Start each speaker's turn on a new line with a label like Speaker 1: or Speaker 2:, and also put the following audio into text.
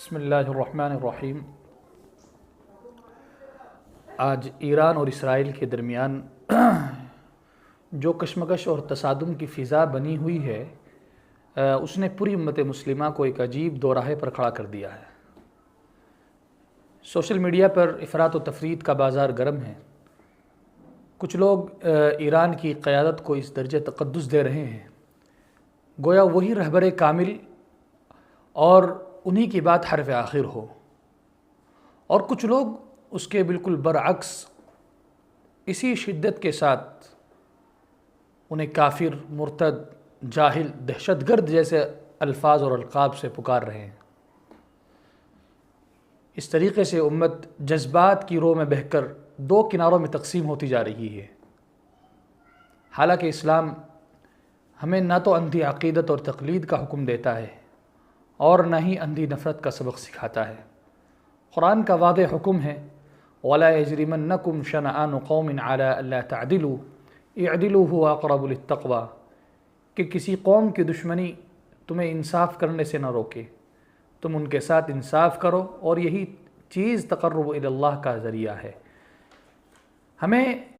Speaker 1: بسم اللہ الرحمن الرحیم۔ آج ایران اور اسرائیل کے درمیان جو کشمکش اور تصادم کی فضا بنی ہوئی ہے، اس نے پوری امت مسلمہ کو ایک عجیب دوراہے پر کھڑا کر دیا ہے۔ سوشل میڈیا پر افراط و تفریط کا بازار گرم ہے۔ کچھ لوگ ایران کی قیادت کو اس درجے تقدس دے رہے ہیں گویا وہی رہبر کامل اور انہی کی بات حرف آخر ہو، اور کچھ لوگ اس کے بالکل برعکس اسی شدت کے ساتھ انہیں کافر، مرتد، جاہل، دہشت گرد جیسے الفاظ اور القاب سے پکار رہے ہیں۔ اس طریقے سے امت جذبات کی رو میں بہہ کر دو کناروں میں تقسیم ہوتی جا رہی ہے۔ حالانکہ اسلام ہمیں نہ تو اندھی عقیدت اور تقلید کا حکم دیتا ہے اور نہ ہی اندھی نفرت کا سبق سکھاتا ہے۔ قرآن کا واضح حکم ہے وَلَا يَجْرِمَنَّكُمْ شَنَآنُ قَوْمٍ عَلَىٰ أَلَّا تَعْدِلُوا اعْدِلُوا هُوَ أَقْرَبُ لِلتَّقْوَىٰ، کہ کسی قوم کی دشمنی تمہیں انصاف کرنے سے نہ روکے، تم ان کے ساتھ انصاف کرو اور یہی چیز تقرب الی اللہ کا ذریعہ ہے۔ ہمیں